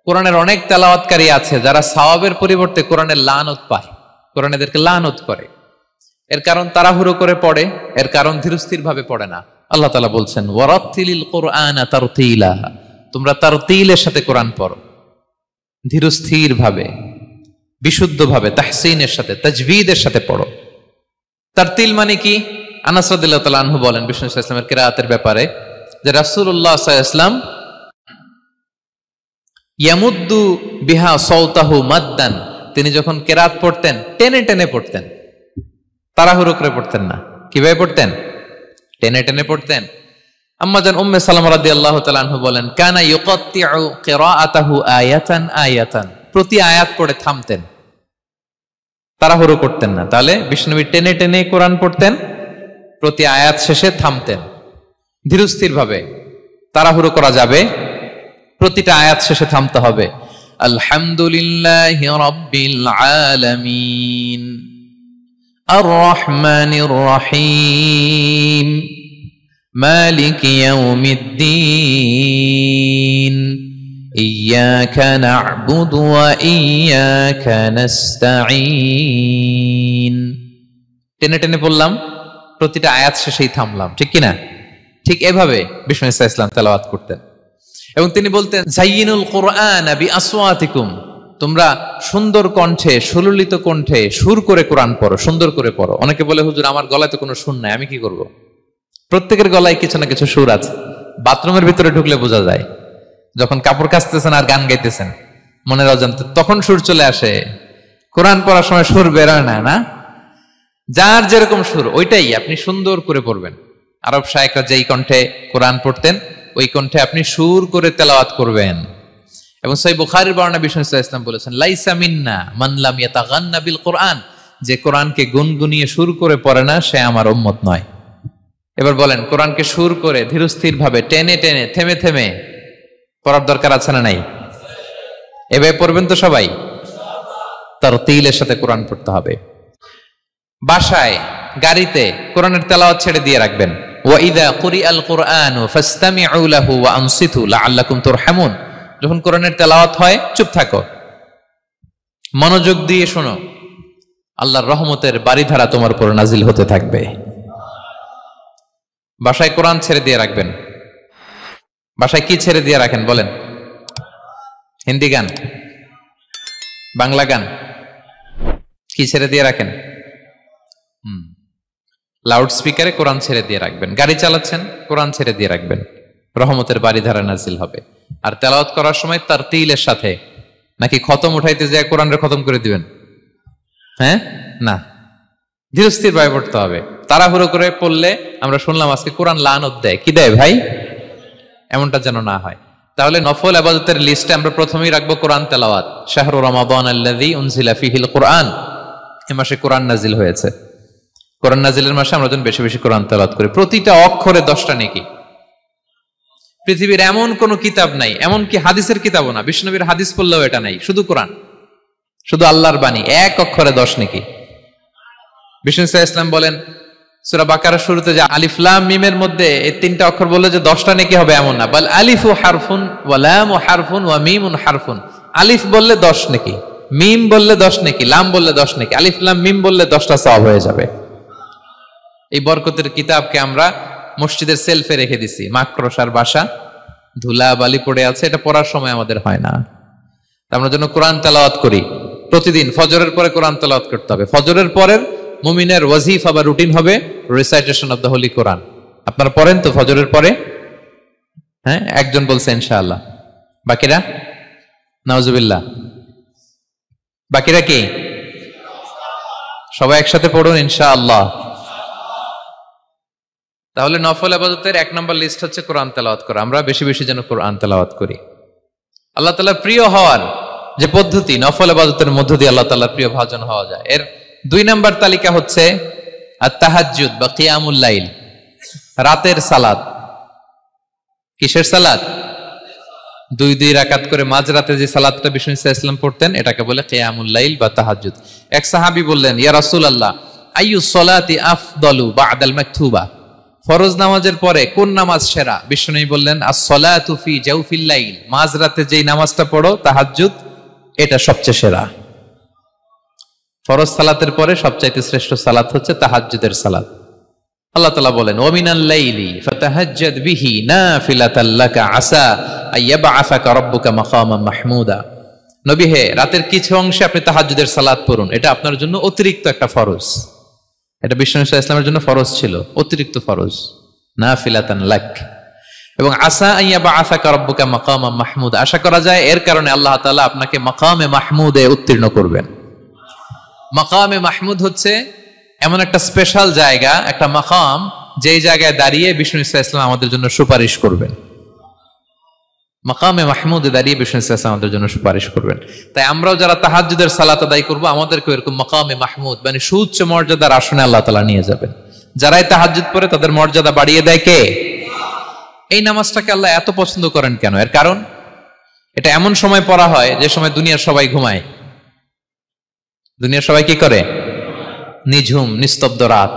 কোরআনের অনেক তেলাওয়াতকারী আছে যারা সওয়াবের পরিবর্তে কোরআনের লানত পায়, কোরআন এদেরকে লানত করে। এর কারণ তাড়াহুড়ো করে পড়ে, এর কারণ ধীরস্থির ভাবে পড়ে না। আল্লাহ তাআলা বলছেন ওয়ারাত্তিলিল কোরআনা তারতিলা, তোমরা তারতিলের সাথে কোরআন পড়ো, ধীরস্থির ভাবে, বিশুদ্ধ ভাবে, তাহসিনের সাথে, তাজবিদের সাথে পড়ো। তারতিল মানে কি? আনাস রাদিয়াল্লাহু তাআলা আনহু বলেন বিষ্ণু সাল্লাল্লাহু আলাইহি ওয়াসাল্লামের কিরাআতের ব্যাপারে যে রাসূলুল্লাহ সাল্লাল্লাহু আলাইহি ওয়াসাল্লাম ইয়ামুদ্দু বিহা সাওতাহু মাদ্দান, তিনি যখন কিরাআত পড়তেন টেনে টেনে পড়তেন, তাড়াহুড়ো করে পড়তেন না। কিভাবে পড়তেন? টেনে টেনে পড়তেন। আম্মা জান উম্মে সালামা রাদিয়াল্লাহু তাআলা আনহা বলেন কানা ইউকাত্তিউ কিরাআতাহু আয়াতান আয়াতান, প্রতি আয়াত পড়ে থামতেন, তাড়াহুড়ো করতেন না। তাহলে বিষ্ণুনবী টেনে টেনে কোরআন পড়তেন, প্রতি আয়াত শেষে থামতেন, ধীরস্থির ভাবে। তাড়াহুড়ো করা যাবে, প্রতিটা আয়াত শেষে থামতে হবে। আলহামদুলিল্লাহি রাব্বিল আলামিন আর রহমানির রহিম মালিকি ইয়াউমিদ্দিন ইয়্যাকা না'বুদু ওয়া ইয়্যাকা নাস্তাঈন। টেনে টেনে বললাম, প্রতিটা আয়াত শেষেই থামলাম, ঠিক কিনা? ঠিক এভাবে বিষ্ণু ইসা ইসলাম তেলাওয়াত করতেন। এবং তিনি বলতেন জাইয়িনুল কোরআন বিআসওয়াতিকুম, তোমরা সুন্দর কণ্ঠে, সুললিত কণ্ঠে সুর করে কোরআন পড়ো, সুন্দর করে পড়ো। অনেকে বলে হুজুর আমার গলায় তো কোনো সুর নাই, আমি কি করব? প্রত্যেকের গলায় কিছু না কিছু সুর আছে। বাথরুমের ভিতরে ঢুকলে বোঝা যায়, যখন কাপড় কাচতেছেন আর গান গাইতেছেন মনের অজান্তে, তখন সুর চলে আসে। কোরআন পড়ার সময় সুর বেরোয় না, না? যার যেরকম সুর ওইটাই আপনি সুন্দর করে পড়বেন। আরব শায়েখরা যেই কণ্ঠে কোরআন পড়তেন ওই কণ্ঠে আপনি সুর করে তেলাওয়াত করবেন। এবং সহিহ বুখারীর বর্ণনা বিষ্ণু সাল্লাল্লাহু আলাইহি ওয়াসাল্লাম বলেছেন লাইসা মিন্না মান লাম ইয়াতাগান্না বিল কোরআন, যে কোরআনকে গুনগুনিয়ে সুর করে পড়ে না সে আমার উম্মত নয়। এবার বলেন, কোরআনকে সুর করে ধীরস্থির ভাবে টেনে টেনে থেমে থেমে পড়ার দরকার আছে না নাই? এভাবে পড়বেন তো সবাই? তারতিলের সাথে কোরআন পড়তে হবে। বাসায়, গাড়িতে কোরআনের তেলাওয়াত ছেড়ে দিয়ে রাখবেন। ওয়া ইযা কুরিআল কুরআনু ফাসতামিউ লাহু ওয়া আনসিতু লাআল্লাকুম তুরহামুন, যখন কোরআনের তেলাওয়াত হয় চুপ থাকো, মনোযোগ দিয়ে শোনো, আল্লাহর রহমতের বারিধারা তোমার উপর নাজিল হতে থাকবে। বাসায় কোরআন ছেড়ে দিয়ে রাখবেন। বাসায় কি ছেড়ে দিয়ে রাখেন বলেন? হিন্দি গান, বাংলা গান, কি ছেড়ে দিয়ে রাখেন? লাউড স্পিকারে কোরআন ছেড়ে দিয়ে রাখবেন। গাড়ি চালাচ্ছেন, কোরআন ছেড়ে দিয়ে রাখবেন, রহমতের বারিধারা নাজিল হবে। আর তেলাওয়াত করার সময় তারতিলের সাথে, নাকি খতম উঠাইতে যায় কোরআনের খতম করে দিবেন? হ্যাঁ, না, ধীরস্থির ভাবে পড়তে হবে। তাড়াহুড়ো করে পড়লে আমরা শুনলাম আজকে কোরআন লানত দেয়, কি দেয় ভাই, এমনটা যেন না হয়। তাহলে নফল ইবাদতের লিস্টে আমরা প্রথমেই রাখবো কোরআন তেলাওয়াত। শাহরু রমাদান আল্লাযী উনজিলা ফীহিল কুরআন, এই মাসে কোরআন নাজিল হয়েছে। কোরআন নাজিলের মাসে আমরা যেন বেশি বেশি কোরআন তেলাওয়াত করি। প্রতিটা অক্ষরে 10টা নেকি। পৃথিবীর এমন কোন কিতাব নাই, এমনকি হাদিসের কিতাবও না, বিষ্ণুনবীর হাদিস পড়লেও এটা নাই, শুধু কোরআন, শুধু আল্লাহর বাণী, এক অক্ষরে 10 নেকি। বিষ্ণু সাল্লাল্লাহু আলাইহি ওয়াসাল্লাম বলেন সূরা বাকারার শুরুতে যে আলিফ লাম মিমের মধ্যে এই 3টা অক্ষর বললে যে 10টা নেকি হবে এমন না, বল আলিফু হারফুন ওয়া লামু হারফুন ওয়া মিমুন হারফুন। আলিফ বললে 10 নেকি, মিম বললে 10 নেকি, লাম বললে 10 নেকি, আলিফ লাম মিম বললে 10টা সওয়াব হয়ে যাবে। এই বরকতের কিতাবকে আমরা মসজিদের সেলফে রেখে দিছি, মাকড়সার বাসা, ধুলা বালি পড়ে আছে, এটা পড়ার সময় আমাদের হয় না। আমরা যেন কোরআন তেলাওয়াত করি প্রতিদিন। ফজরের পরে কোরআন তেলাওয়াত করতে হবে। ফজরের পরের মুমিনের ওয়াজিফা বা রুটিন হবে রিসাইটেশন অফ দ্য হোলি কোরআন। আপনারা পড়েন তো ফজরের পরে? হ্যাঁ, একজন বলছে ইনশাআল্লাহ, বাকিরা নাউজুবিল্লাহ, বাকিরা কি? সবাই একসাথে পড়ুন ইনশাআল্লাহ। তাহলে নফল ইবাদতের 1 নম্বর লিস্ট হচ্ছে কোরআন তেলাওয়াত করা। আমরা বেশি বেশি যেন কোরআন তেলাওয়াত করি। আল্লাহ তাআলার প্রিয় হওয়ার যে পদ্ধতি, নফল ইবাদতের মধ্য দিয়ে আল্লাহ তাআলার প্রিয় ভাজন হওয়া যায়। এর 2 নম্বর তালিকা হচ্ছে আত-তাহাজ্জুদ বা কিয়ামুল লাইল, রাতের সালাত। কিসের সালাত? 2 রাকাত করে মাঝরাতে যে সালাতটা বিষ্ণু সাল্লাল্লাহু আলাইহি ওয়াসাল্লাম পড়তেন, এটাকে বলে কিয়ামুল লাইল বা তাহাজ্জুদ। এক সাহাবী বললেন, ইয়া রাসূলুল্লাহ, আইয়ুস সালাতি আফদালু বা'দাল মাকতুবা, ফরজ নামাজের পরে কোন নামাজ সেরা? বিষ্ণু বললেন, আস-সালাতু ফি জাওফিল লাইল, মাঝরাতে যেই নামাজটা পড়ো তাহাজ্জুদ, এটা সবচেয়ে সেরা। ফরজ সালাতের পরে সবচাইতে শ্রেষ্ঠ সালাত হচ্ছে তাহাজ্জুদের সালাত। আল্লাহ তাআলা বলেন, ওয়া মিনাল লাইলি ফাতাহাজ্জাদ বিহি নাফিলাতাল লাকা আসা আইয়াবআসাকা রাব্বুকা মাকামান মাহমুদা। নবী হে, রাতের কিছু অংশে আপনি তাহাজ্জুদের সালাত পড়ুন, এটা আপনার জন্য অতিরিক্ত একটা ফরজ। এটা বিষ্ণু সাল্লাল্লাহু আলাইহি ওয়াসাল্লামের জন্য ফরজ ছিল, অতিরিক্ত ফরজ, নাফিলাতান লাক। এবং আসা আইয়াবআসাকা রাব্বুকা মাকামান মাহমুদা, আশা করা যায় এর কারণে আল্লাহ তাআলা আপনাকে মাকামে মাহমুদে উত্তীর্ণ করবেন। মাকামে মাহমুদ হচ্ছে এমন একটা স্পেশাল জায়গা, একটা মাকাম, যেই জায়গায় দাঁড়িয়ে বিষ্ণু সাল্লাল্লাহু আলাইহি ওয়াসাল্লাম আমাদের জন্য সুপারিশ করবেন। মাকামে মাহমুদে দাঁড়িয়ে বিষ্ণু সাল্লাল্লাহু আলাইহি ওয়াসাল্লাম আমাদের জন্য সুপারিশ করবেন। তাই আমরাও যারা তাহাজ্জুদের সালাত আদায় করব, আমাদেরকে এরকম মাকামে মাহমুদ মানে সুউচ্চ মর্যাদার আসনে আল্লাহ তাআলা নিয়ে যাবেন। যারাই তাহাজ্জুদ পড়ে তাদের মর্যাদা বাড়িয়ে দেয় কে? এই নামাজটাকে আল্লাহ এত পছন্দ করেন কেন? এর কারণ, এটা এমন সময় পড়া হয় যে সময় দুনিয়ার সবাই ঘুমায়। দুনিয়ার সবাই কি করে? নিঝুম নিস্তব্ধ রাত,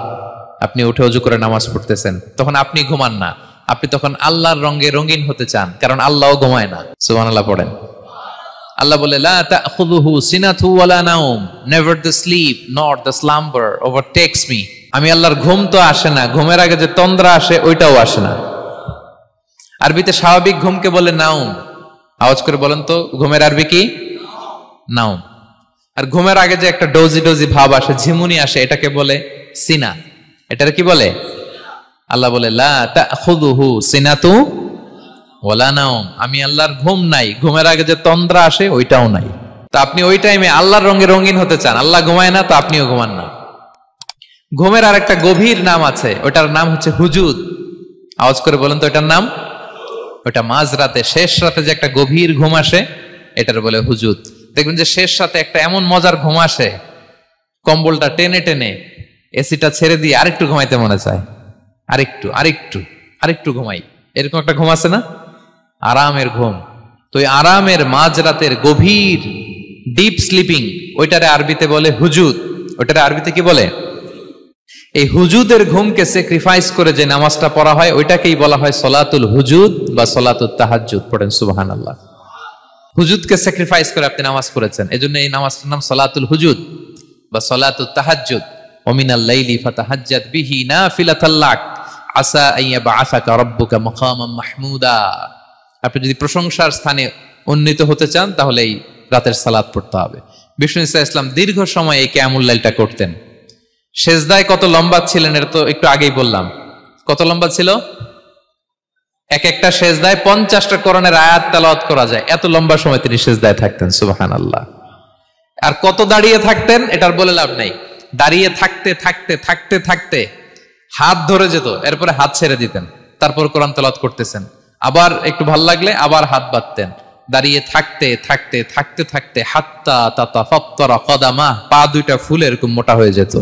আপনি উঠে ওযু করে নামাজ পড়তেছেন, তখন আপনি ঘুমান না, আপনি তখন আল্লাহর রঙে রঙিন হতে চান, কারণ আল্লাহও ঘুমায় না। সুবহানাল্লাহ পড়েন। আল্লাহ বলে, লা তাখুযুহু সিনাতু ওয়ালা নাওম, never the sleep not the slumber overtakes me. আমি আল্লাহর ঘুম তো আসে না, ঘুমের আগে যে তন্দ্রা আসে ওইটাও আসে না। আরবিতে স্বাভাবিক ঘুমকে বলে নাওম। আওয়াজ করে বলেন তো, ঘুমের আরবি কি? নাওম। আর ঘুমের আগে যে একটা ডোজি ডোজি ভাব আসে, ঝিমুনি আসে, এটাকে বলে সিনা। এটার কি বলে? আল্লাহ বলে, লা তাখুযুহু সিনাতু ওয়ালা নাওম, আমি আল্লাহর ঘুম নাই, ঘুমের আগে যে তন্দ্রা আসে ওইটাও নাই। তো আপনি ওই টাইমে আল্লাহর রঙে রঙিন হতে চান, আল্লাহ ঘুমায় না, তো আপনিও ঘুমান না। ঘুমের আর একটা গভীর নাম আছে, ওটার নাম হচ্ছে হুজুদ। আওয়াজ করে বলেন তো এটার নাম? ওটা মাঝরাতে, শেষ রাতে যে একটা গভীর ঘুম আসে, এটার বলে হুজুদ। দেখবেন যে শেষ রাতে একটা এমন মজার ঘুম আসে, কম্বলটা টেনে টেনে এসিটা ছেড়ে দিয়ে আরেকটু ঘুমাইতে মনে চায়, আরেকটু আরেকটু আরেকটু ঘুমাই, এরকম একটা ঘুম আছে না? আরামের ঘুম। তো এই আরামের মাঝরাতের গভীর ডিপ স্লিপিং, ওইটারে আরবিতে বলে হুজুদ। ওইটারে আরবিতে কি বলে? এই হুজুদের ঘুমকে স্যাক্রিফাইস করে যে নামাজটা পড়া হয়, ওইটাকেই বলা হয় সলাতুল হুজুদ বা সলাতুত তাহাজ্জুদ। পড়েন সুবহানাল্লাহ। হুজুদকে স্যাক্রিফাইস করে আপনি নামাজ পড়েছেন, এজন্য এই নামাজটার নাম সলাতুল হুজুদ বা সলাতুত তাহাজ্জুদ। ওয়া মিনাল লাইলি ফাতাহাজ্জাদ বিহি নাফিলাতাল লাক আসা আইয়াবআসাকা রাব্বুকা মাকামান মাহমুদা। আপনি যদি প্রশংসার স্থানে উন্নীত হতে চান, তাহলে এই রাতের সালাত পড়তে হবে। বিষ্ণু সাল্লাল্লাহু আলাইহি ওয়াসাল্লাম দীর্ঘ সময় এই কিয়ামুল লাইলটা করতেন। সেজদায় কত লম্বা ছিলেন এটা তো একটু আগেই বললাম। কত লম্বা ছিল? এক একটা সেজদায় 50টা কোরআনের আয়াত তেলাওয়াত করা যায়, এত লম্বা সময় তিনি সেজদায় থাকতেন। সুবহানাল্লাহ। আর কত দাঁড়িয়ে থাকতেন এটার বলে লাভ নাই। দাঁড়িয়ে থাকতে থাকতে থাকতে থাকতে হাত ধরে যেত, এরপরে হাত ছেড়ে দিতেন, তারপর কোরআন তেলাওয়াত করতেছেন, আবার একটু ভাল লাগলে আবার হাত বাঁধতেন। দাঁড়িয়ে থাকতে থাকতে থাকতে থাকতে হাত্তা তাতাফাত্তারা কদামা, পা দুইটা ফুলে এরকম মোটা হয়ে যেত।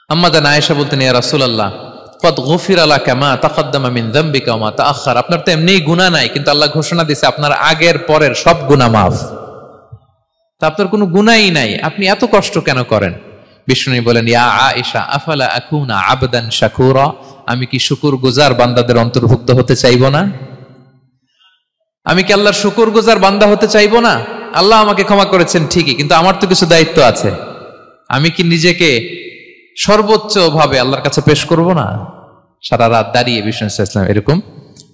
আম্মা জান আয়েশা বলতেন, ইয়া রাসূলুল্লাহ কদ গুফিরা লাকা মা তাকাদ্দামা মিন যামবিকা ওয়া মা তাআখার, আপনার তো এমনি গুনাহ নাই, কিন্তু আল্লাহ ঘোষণা দিয়েছে আপনার আগের পরের সব গুনাহ মাফ। তা আপনার কোনো গুনাহই নাই, আপনি এত কষ্ট কেন করেন? বিষ্ণু বলেন, ইয়া আয়েশা আফালা আকুনা আবদান শাকুরা, আমি কি শুকরগুজার বান্দাদের অন্তর্ভুক্ত হতে চাইবো না? আমি কি আল্লাহর শুকরগুজার বান্দা হতে চাইবো না? আল্লাহ আমাকে ক্ষমা করেছেন ঠিকই, কিন্তু আমার তো কিছু দায়িত্ব আছে। আমি কি নিজেকে সর্বোচ্চ ভাবে আল্লাহর কাছে পেশ করব না? সারা রাত দাঁড়িয়ে বিষ্ণু ইসলাম এরকম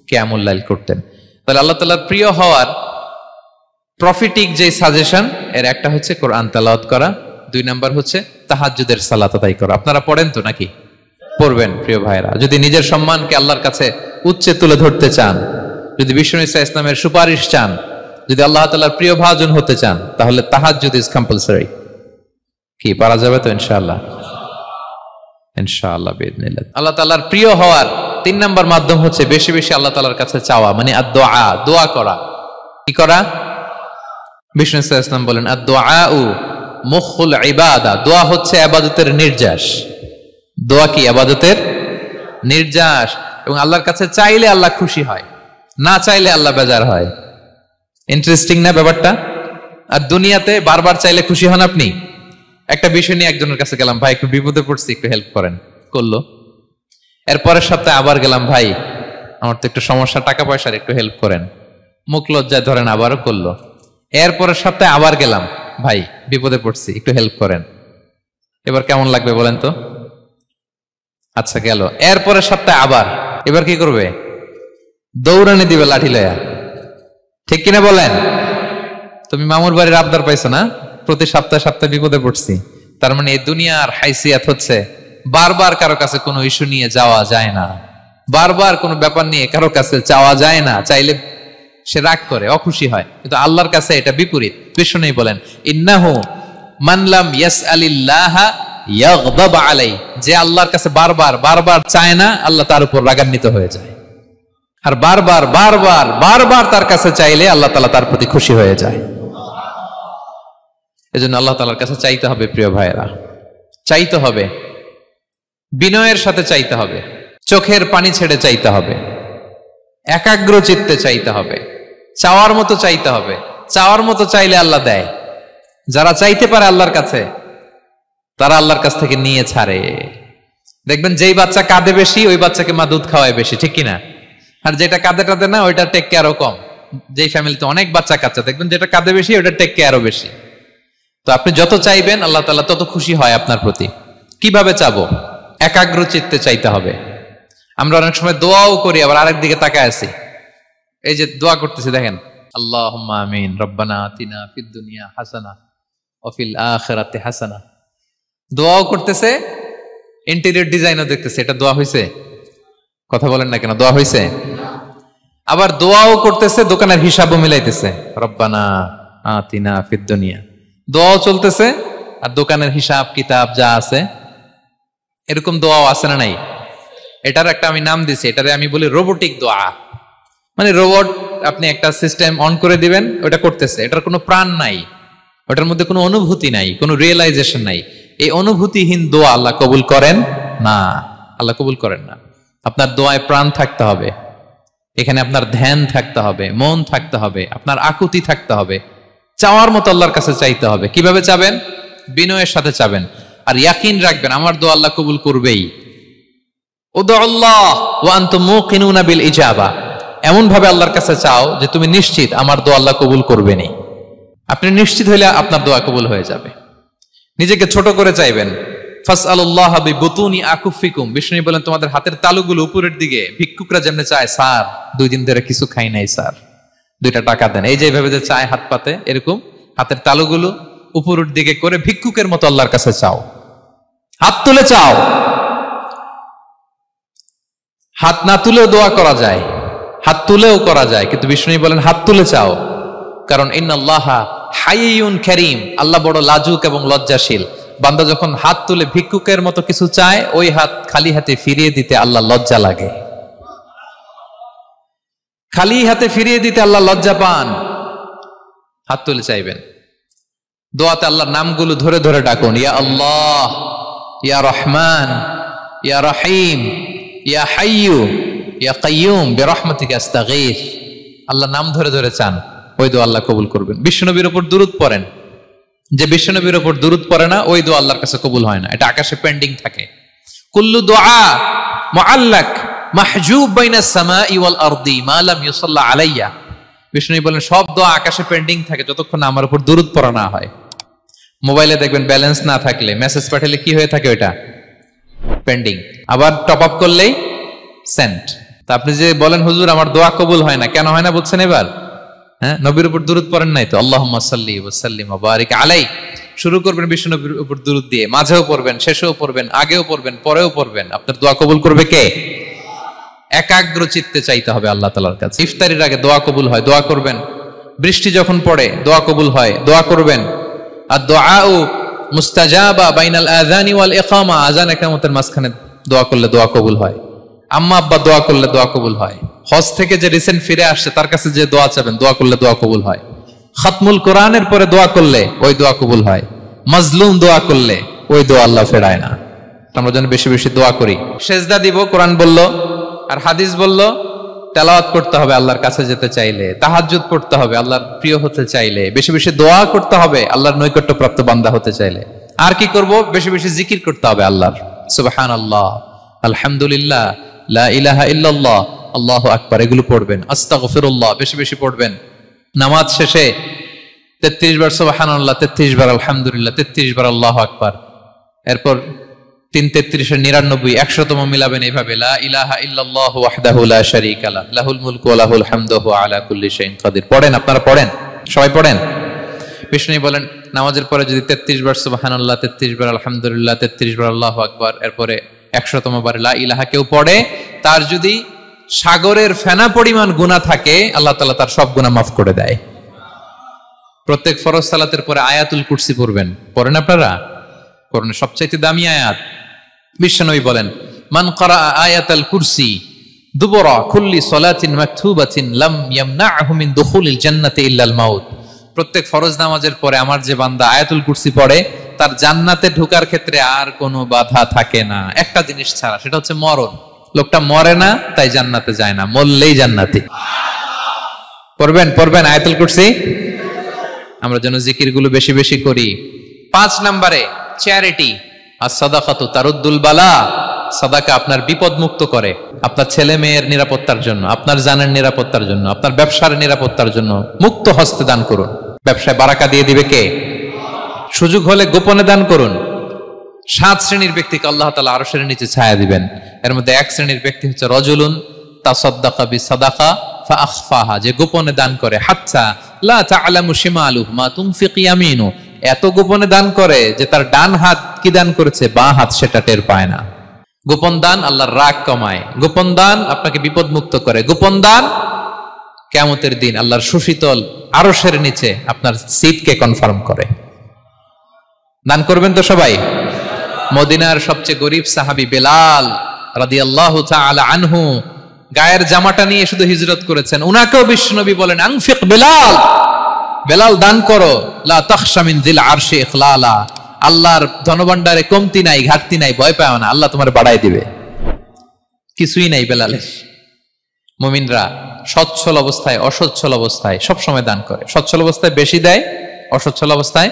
কিয়ামুল লাইল করতেন। তাহলে আল্লাহ তাআলার প্রিয় হওয়ার প্রফিটিক যে সাজেশন, এর একটা হচ্ছে কোরআন তেলাওয়াত করা, 2 নাম্বার হচ্ছে তাহাজ্জুদের সালাত আদায় করা। আপনারা পড়েন তো নাকি? পড়বেন প্রিয় ভাইরা। যদি নিজের সম্মানকে আল্লাহর কাছে উচ্চে তুলে ধরতে চান, যদি বিষ্ণু ইসলামের সুপারিশ চান, যদি আল্লাহ তাআলার প্রিয় ভাজন হতে চান, তাহলে তাহাজ্জুদ ইজ কম্পালসরি। কি পারা যাবে তো? ইনশাআল্লাহ, ইনশাআল্লাহ বিইذنিল্লাহ। আল্লাহ তাআলার প্রিয় হওয়ার 3 নাম্বার মাধ্যম হচ্ছে বেশি বেশি আল্লাহ তাআলার কাছে চাওয়া, মানে আদ-দুআ, দোয়া করা। কি করা? বিষ্ণু ইসলাম বলেন, আদ-দুআউ মুখুল ইবাদা, দোয়া হচ্ছে ইবাদতের নির্যাস। দোয়া কি? ইবাদতের নির্যাস। এবং আল্লাহর কাছে চাইলে আল্লাহ খুশি হয়, না চাইলে আল্লাহ বেজার হয়। ইন্টারেস্টিং না ব্যাপারটা? আর দুনিয়াতে বারবার চাইলে খুশি হন আপনি? একটা বিষয় নিয়ে একজনের কাছে গেলাম, ভাই একটু বিপদে পড়ছি, একটু হেল্প করেন, করলো। এরপরের সপ্তাহে আবার গেলাম, ভাই আমার তো একটু সমস্যা, টাকা পয়সার, একটু হেল্প করেন, মুখ লজ্জায় ধরেন, আবারও করলো। এরপরের সপ্তাহে আবার গেলাম, ভাই বিপদে পড়ছি, একটু হেল্প করেন। এবার কেমন লাগবে বলেন তো? আচ্ছা গেল। এরপরের সপ্তাহে আবার, এবার কি করবে? দৌড়ানি দিবে লাঠি লয়া। ঠিক কিনা বলেন? তুমি মামুর বাড়ির আবদার পাইছো না, প্রতি সপ্তাহে সপ্তাহে বিপদে পড়ছি। তার মানে এই দুনিয়ার হাইসিয়াত হচ্ছে বারবার কারো কাছে কোনো ইস্যু নিয়ে যাওয়া যায় না, বারবার কোনো ব্যাপার নিয়ে কারো কাছে চাওয়া যায় না। চাইলে সে রাগ করে, অখুশি হয়, কিন্তু আল্লাহর কাছে এটা বিপরীত। বিষ্ণু বলেন, ইন্নাহু মান লাম ইয়াসআলিল্লাহা ইয়াগদাব আলাই, যে আল্লাহর কাছে বারবার বারবার চায় না, আল্লাহ তার উপর রাগান্বিত হয়ে যায়। আর বারবার বারবার বারবার তার কাছে চাইলে আল্লাহ তাআলা তার প্রতি খুশি হয়ে যায়। এজন্য আল্লাহ তাআলার কাছে চাইতে হবে প্রিয় ভাইয়েরা, চাইতে হবে, বিনয়ের সাথে চাইতে হবে, চোখের পানি ছেড়ে চাইতে হবে, একাগ্র চিত্তে চাইতে হবে, চাওয়ার মতো চাইতে হবে। চাওয়ার মতো চাইলে আল্লাহ দেয়। যারা চাইতে পারে আল্লাহর কাছে, তারা আল্লাহর কাছ থেকে নিয়ে ছাড়ে। দেখবেন যেই বাচ্চা কাঁদে বেশি, ওই বাচ্চাকে মা দুধ খাওয়ায় বেশি, ঠিক কিনা? আর যেটা কাঁদে টাদে না, ওইটা টেক কেয়ারও কম। যেই ফ্যামিলিতে অনেক বাচ্চা কাচ্চা, দেখবেন যেটা কাঁদে বেশি, ওইটা টেক কেয়ারও বেশি। তো আপনি যত চাইবেন আল্লাহ তাআলা তত খুশি হয় আপনার প্রতি। কিভাবে চাবো? একাগ্র চিত্তে চাইতে হবে। আমরা অনেক সময় দোয়াও করি, আবার আরেক দিকে তাকায় আছি। এই যে দোয়া করতেছি, দেখেন, আল্লাহুম্মা আমিন, রব্বানা আতিনা ফিদ দুনিয়া হাসানা ওয়া ফিল আখিরাতি হাসানা। দোয়াও করতেছে, ইন্টেরিয়র ডিজাইনও দেখতেছে। এটা দোয়া হইছে? কথা বলেন না কেন? দোয়া হইছে? আবার দোয়াও করতেছে, দোকানের হিসাবও মিলাইতেছে, রব্বানা আতিনা ফিদ দুনিয়া। দোয়াও চলতেছে, আর দোকানের হিসাব কিতাব যা আছে, এরকম দোয়াও আছে না নাই? এটার একটা আমি নাম দিছি, এটারে আমি বলি রোবোটিক দোয়া। মানে রোবট, আপনি একটা সিস্টেম অন করে দিবেন, ওটা করতেছে, এটার কোনো প্রাণ নাই, ওটার মধ্যে কোনো অনুভূতি নাই, কোনো রিয়েলাইজেশন নাই। এই অনুভূতিহীন দোয়া আল্লাহ কবুল করেন না, আল্লাহ কবুল করেন না। আপনার দোয়ায় প্রাণ থাকতে হবে, এখানে আপনার ধ্যান থাকতে হবে, মন থাকতে হবে, আপনার আকুতি থাকতে হবে, চাওয়ার মতো আল্লাহর কাছে চাইতে হবে। কিভাবে চাবেন? বিনয়ের সাথে চাবেন, আর ইয়াকিন রাখবেন আমার দোয়া আল্লাহ কবুল করবেই। উদুল্লাহ ওয়া আনতুম মুকিনুনা বিল ইজাবা, এমন ভাবে আল্লাহর কাছে চাও যে তুমি নিশ্চিত আমার দোয়া আল্লাহ কবুল করবেনই। আপনি নিশ্চিত হইলে আপনার দোয়া কবুল হয়ে যাবে। নিজেকে ছোট করে চাইবেন। ফাসআলুল্লাহ বিবুতুনি আকুফিকুম, বিষ্ণু বলেন তোমাদের হাতের তালুগুলো উপরের দিকে। ভিক্ষুকরা যেমন চায়, স্যার 2 দিন ধরে কিছু খাই নাই স্যার, 2টা টাকা দেন, এই যে এইভাবে যে চায় হাত পাতে, এরকম হাতের তালুগুলো উপরের দিকে করে ভিক্ষুকের মতো আল্লাহর কাছে চাও। হাত তুলে চাও, হাত না তুলেও দোয়া করা যায়, হাত তুলেও করা যায়, কিন্তু বিষ্ণু বলেন হাত তুলে চাও। কারণ ইন্নাল্লাহা হাইয়ুন কারীম, আল্লাহ বড় লাজুক এবং লজ্জাশীল। বান্দা যখন হাত তুলে ভিক্ষুকের মতো কিছু চায়, ওই হাত খালি হাতে ফিরিয়ে দিতে আল্লাহ লজ্জা লাগে। খালি হাতে ফিরিয়ে দিতে আল্লাহ লজ্জা পান। হাত তুলে চাইবেন। দোয়াতে আল্লাহর নামগুলো ধরে ধরে ডাকুন, ইয়া আল্লাহ, ইয়া রহমান, ইয়া রহিম, ইয়া হাইয়ু, ইয়া কাইয়ুম বিরহমাতিকা আস্তাগীথ। আল্লাহ নাম ধরে ধরে চান, ওই দোয়া আল্লাহ কবুল করবেন। বিশ্বনবীর উপর দুরূদ পড়েন। যে বিশ্বনবীর উপর দুরূদ পড়ে না, ওই দোয়া আল্লাহর কাছে কবুল হয় না, এটা আকাশে পেন্ডিং থাকে। কুল্লু দুআ মুআল্লাক মাহজুব বাইনাস সামাই ওয়াল আরদি মা লাম ইউসাল্লা আলাইয়া। বিষ্ণু বলেন সব দোয়া আকাশে পেন্ডিং থাকে যতক্ষণ আমার উপর দুরূদ পড়া না হয়। মোবাইলে দেখবেন ব্যালেন্স না থাকলে মেসেজ পাঠালে কি হয়ে থাকে, ওইটা পেন্ডিং। আবার টপ আপ করলেই সেন্ট। তা আপনি যে বলেন হুজুর আমার দোয়া কবুল হয় না, কেন হয় না বলছেন এবার? হ্যাঁ, নবীর উপর দুরূদ পড়েন নাই তো। আল্লাহুম্মা সাল্লি ওয়া সাল্লিম ওয়া বারিক আলাই। শুরু করবেন বিষ্ণু নবীর উপর দুরূদ দিয়ে, মাঝেও পড়বেন, শেষেও পড়বেন, আগেও পড়বেন, পরেও পড়বেন। আপনার দোয়া কবুল করবে কে? একাগ্র চিত্তে চাইতে হবে আল্লাহ তাআলার কাছে। ইফতারির আগে দোয়া কবুল হয়, দোয়া করবেন। বৃষ্টি যখন পড়ে দোয়া কবুল হয়, দোয়া করবেন। আর দুআউ মুস্তাজাবা বাইনাল আযানি ওয়াল ইকামা, আযান ইকামতের মাঝখানে দোয়া করলে দোয়া কবুল হয়। আম্মা আব্বা দোয়া করলে দোয়া কবুল হয়। হজ থেকে যে রিসেন্ট ফিরে আসছে তার কাছে যে দোয়া চাবেন, দোয়া করলে দোয়া কবুল হয়। খাতমুল কোরআনের পরে দোয়া করলে ওই দোয়া কবুল হয়। মাজলুম দোয়া করলে ওই দোয়া আল্লাহ ফেরায় না। আমরা যেন বেশি বেশি দোয়া করি। সেজদা দিব, কোরআন বলল আর হাদিস বলল তেলাওয়াত করতে হবে আল্লাহর কাছে যেতে চাইলে, তাহাজ্জুদ পড়তে হবে আল্লাহর প্রিয় হতে চাইলে, বেশি বেশি দোয়া করতে হবে আল্লাহর নৈকট্যপ্রাপ্ত বান্দা হতে চাইলে। আর কি করব? বেশি বেশি জিকির করতে হবে আল্লাহর। সুবহানাল্লাহ, আলহামদুলিল্লাহ, লা ইলাহা ইল্লাল্লাহ, আল্লাহু আকবার, এগুলো পড়বেন। আস্তাগফিরুল্লাহ বেশি বেশি পড়বেন। নামাজ শেষে 33 বার সুবহানাল্লাহ, 33 বার আলহামদুলিল্লাহ, 33 বার আল্লাহু আকবার। এরপর 3 33 99 100তম মিলাবেন এইভাবে, লা ইলাহা ইল্লাল্লাহু ওয়াহদাহু লা শারীকা লাহু লাহুল মুলকু ওয়া লাহুল হামদু ওয়া হুয়া আলা কুল্লি শাইইন কাদির। পড়েন, আপনারা পড়েন, সবাই পড়েন। বিষ্ণু বলেন নামাজের পরে যদি 33 বার সুবহানাল্লাহ, 33 বার আলহামদুলিল্লাহ, 33 বার আল্লাহু আকবার, এরপরে 100তম বার লা ইলাহা কেউ পড়ে, তার যদি সাগরের ফেনা পরিমাণ গুনাহ থাকে আল্লাহ তাআলা তার সব গুনাহ মাফ করে দেয়। প্রত্যেক ফরজ সালাতের পরে আয়াতুল কুরসি পড়বেন। পড়েন আপনারা? কোরআনের সবচেয়ে দামি আয়াত। বিশ্বনবী বলেন মান ক্বারা আয়াতাল কুরসি দুবরা কুল্লি সালাতিন মাকতুবাতিন লাম ইয়ামনাহু মিন দুখুলিল জান্নাতি ইল্লাল মাউত। প্রত্যেক ফরজ নামাজের পরে আমার যে বান্দা আয়াতুল কুরসি পড়ে তার জান্নাতে ঢোকার ক্ষেত্রে আর কোনো বাধা থাকে না, একটা জিনিস ছাড়া, সেটা হচ্ছে মরণ। লোকটা মরে না তাই জান্নাতে যায় না, মরলেই জান্নাতি। পড়বেন পড়বেন আয়াতুল কুরসি। আমরা যেন জিকিরগুলো বেশি বেশি করি। 5 নম্বরে চ্যারিটি। আর সাদাকাতু তারুদ্দুল বালা। সাদাকা আপনার বিপদ মুক্ত করে, আপনার ছেলে মেয়ের নিরাপত্তার জন্য, আপনার জানের নিরাপত্তার জন্য, আপনার ব্যবসার নিরাপত্তার জন্য মুক্ত হস্তে দান করুন। ব্যবসায় বারাকা দিয়ে দিবে কে? সুযোগ হলে গোপনে দান করুন। 7 শ্রেণীর ব্যক্তিকে আল্লাহ তাআলা আরশের নিচে ছায়া দিবেন। এর মধ্যে 1 শ্রেণীর ব্যক্তি হচ্ছে রজুলুন তাসাদ্দাকা বিসাদাকা ফাআখফাহা, যে গোপনে দান করে, হাত্তা লা তা'লামু শিমালুহু মা তুনফিকু ইয়ামিনু, এত গোপনে দান করে যে তার ডান হাত কি দান করেছে বাঁ হাত সেটা টের পায় না। গোপন দান আল্লাহর রাগ কমায়, গোপন দান আপনাকে বিপদ মুক্ত করে, গোপন দান কিয়ামতের দিন আল্লাহর সুশীতল আরশের নিচে আপনার সিটকে কনফার্ম করে। দান করবেন তো সবাই? মদিনার সবচেয়ে গরিব সাহাবী বেলাল রাদিয়াল্লাহু তাআলা আনহু গায়ের জামাটা নিয়ে শুধু হিজরত করেছেন। উনাকেও বিশ্বনবী বলেন আনফিক বেলাল, বেলাল দান করো, লা তাখশা মিন যিল আরশি ইখলালা, আল্লাহর ধনভাণ্ডারে কমতি নাই, ঘাটতি নাই, ভয় পাও না, আল্লাহ তোমার বাড়াই দিবে। কিছুই নাই বেলালের। মুমিনরা সচ্ছল অবস্থায় অসচ্ছল অবস্থায় সব সময় দান করে। সচ্ছল অবস্থায় বেশি দেয়, অসচ্ছল অবস্থায়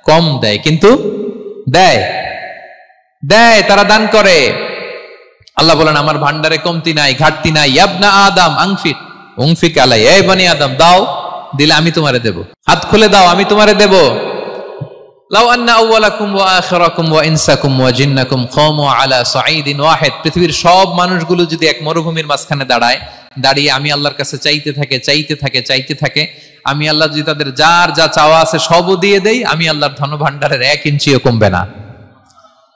কম দেয়, কিন্তু দেয় দেয়, তারা দান করে। আল্লাহ বলেন আমার ভান্ডারে কমতি নাই, ঘাটতি নাই। ইয়াবনা আদম আনফিক উনফিক আলাই, এই বনি আদম দাও, দিলে আমি তোমারে দেব। হাত খুলে দাও, আমি তোমারে দেব। লাউ আন্না আউওয়ালাকুম ওয়া আখিরাকুম ওয়া ইনসাকুম ওয়া জিন্নাকুম কামু আলা সাঈদিন ওয়াহিদ, পৃথিবীর সব মানুষগুলো যদি এক মরুভূমির মাঝখানে দাঁড়ায়, দাঁড়িয়ে আমি আল্লাহর কাছে চাইতে থাকে চাইতে থাকে চাইতে থাকে, আমি আল্লাহ যদি তাদের যার যা চাওয়া আছে সবও দিয়ে দেই, আমি আল্লাহর ধনভাণ্ডারের 1 ইঞ্চিও কমবে না।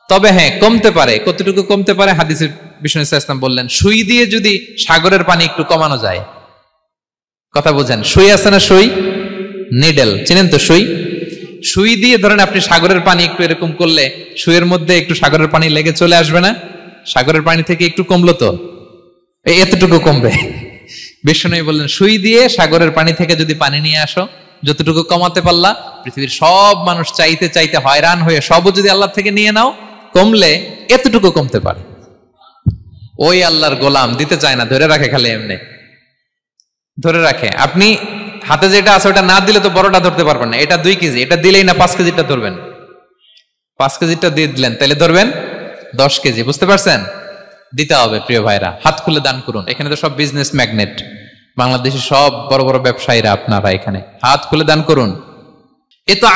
তবে হ্যাঁ, কমতে পারে। কতটুকু কমতে পারে? হাদিসে বিষ্ণু ইসলাম বললেন সুই দিয়ে যদি সাগরের পানি একটু কমানো যায়। কথা বোঝেন? সুই আছে না? সুই নিডেল, চিনেন তো সুই? সুই দিয়ে ধরেন আপনি সাগরের পানি একটু এরকম করলে সুইয়ের মধ্যে একটু সাগরের পানি লেগে চলে আসবে না? সাগরের পানি থেকে একটু কমলো তো, এতটুকু কমবে। বিষ্ণু বললেন সুই দিয়ে সাগরের পানি থেকে যদি পানি নিয়ে আসো, যতটুকু কমাতে পারলা, পৃথিবীর সব মানুষ চাইতে চাইতে হয়রান হয়ে সবও যদি আল্লাহ থেকে নিয়ে নাও, কমলে এতটুকু কমতে পারে। ওই আল্লাহর গোলাম দিতে চায় না, ধরে রাখে, খালি এমনি ধরে রাখে। আপনি হাতে যেটা আছে ওটা না দিলে তো বড়টা ধরতে পারবেন না। এটা 2 কেজি, এটা দিলেই না 5 কেজিটা ধরবেন। 5 কেজিটা দিয়ে দিলেন, তাহলে ধরবেন 10 কেজি। বুঝতে পারছেন? দিতে হবে প্রিয় ভাইরা, হাত খুলে দান করুন। এখানে তো সব বিজনেস ম্যাগনেট, বাংলাদেশের সব বড় বড় ব্যবসায়ীরা আপনারা এখানে, হাত খুলে দান করুন। এ তো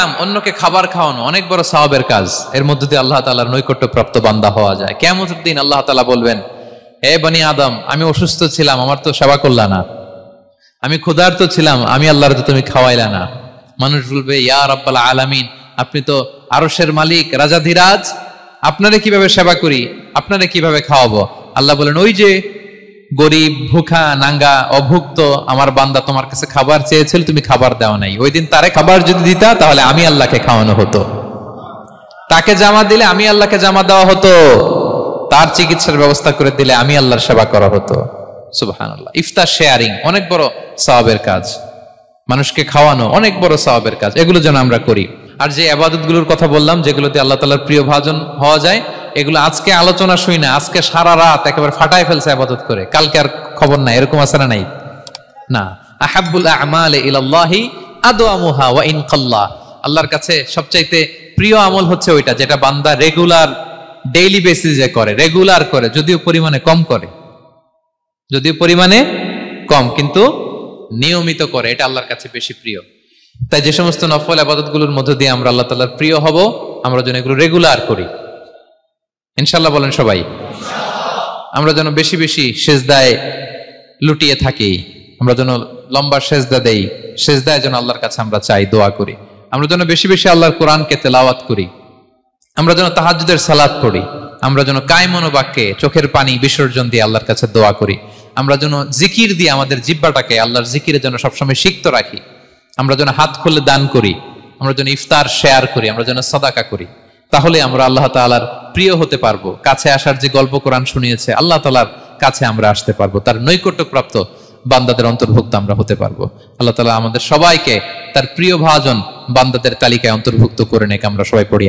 আম, অন্যকে খাবার খাওয়ানো অনেক বড় সওয়াবের কাজ। এর মধ্যে দিয়ে আল্লাহ তাআলার নৈকট্য প্রাপ্ত বান্দা হওয়া যায়। কিয়ামতের দিন আল্লাহ তাআলা বলবেন, হে বনি আদম, আমি অসুস্থ ছিলাম, আমার তো সেবা করলা না। আমি ক্ষুধার্ত ছিলাম, আমি আল্লাহর তো তুমি খাওয়াইলা না। মানুষ বলবে, ইয়া রাব্বাল আলামিন, আপনি তো আরশের মালিক, রাজাধিরাজ, আপনারে কিভাবে সেবা করি, আপনারে কিভাবে খাওয়াবো? আল্লাহ বলেন, ওই যে গরিব, ভুখা, নাঙ্গা, অভুক্ত আমার বান্দা তোমার কাছে খাবার চেয়েছিল, তুমি খাবার দাও নাই। ওই দিন তারে খাবার যদি দিতা, তাহলে আমি আল্লাহকে খাওয়ানো হতো। তাকে জামা দিলে আমি আল্লাহকে জামা দেওয়া হতো। তার চিকিৎসার ব্যবস্থা করে দিলে আমি আল্লাহর সেবা করা হতো। সুবহানাল্লাহ। ইফতার শেয়ারিং অনেক বড় সওয়াবের কাজ, মানুষকে খাওয়ানো অনেক বড় সওয়াবের কাজ। এগুলো যেন আমরা করি। আর যে ইবাদতগুলোর কথা বললাম, যেগুলোতে আল্লাহ তাআলার প্রিয় ভাজন হওয়া যায়, এগুলো আজকে আলোচনা শুই না, আজকে সারা রাত একেবারে ফাটায় ফেলছে ইবাদত করে, কালকে আর খবর নাই, এরকম আছে না? নাই না। আহাব্বুল আমালি ইলাল্লাহি আদওয়ামুহা ওয়া ইন কাল্লা। আল্লাহর কাছে সবচাইতে প্রিয় আমল হচ্ছে ওইটা যেটা বান্দা রেগুলার, ডেইলি বেসিসে করে, রেগুলার করে, যদিও পরিমাণে কম করে, যদিও পরিমাণে কম, কিন্তু নিয়মিত করে। এটা আল্লাহর কাছে বেশি প্রিয়। তাই যে সমস্ত নফল ইবাদতগুলোর মধ্য দিয়ে আমরা আল্লাহ তাআলার প্রিয় হব, আমরা যেন এগুলো রেগুলার করি, ইনশাআল্লাহ বলেন সবাই। আমরা যেন বেশি বেশি সেজদায় লুটিয়ে থাকি, আমরা যেন লম্বা সেজদা দেই, সেজদায় যেন আল্লাহর কাছে আমরা চাই, দোয়া করি। আমরা যেন বেশি বেশি আল্লাহর কোরআনকে তেলাওয়াত করি, আমরা যেন তাহাজ্জুদের সালাত পড়ি, আমরা যেন কায়মন বাক্যে চোখের পানি বিসর্জন দিয়ে আল্লাহর কাছে দোয়া করি, আমরা যেন জিকির দিয়ে আমাদের জিহ্বাটাকে আল্লাহর জিকিরে যেন সবসময় সিক্ত রাখি, আমরা যেন হাত খুলে দান করি, আমরা যেন ইফতার শেয়ার করি, আমরা যেন সাদাকা করি। তাহলে আমরা আল্লাহ তাআলার প্রিয় হতে পারবো। কাছে আসার যে গল্প কোরআন শুনিয়েছে, আল্লাহ তাআলার কাছে আমরা আসতে পারবো, তার নৈকট্যপ্রাপ্ত বান্দাদের অন্তর্ভুক্ত আমরা হতে পারবো। আল্লাহ তাআলা আমাদের সবাইকে তার প্রিয় ভাজন বান্দাদের তালিকায় অন্তর্ভুক্ত করে নেক। আমরা সবাই পড়ি।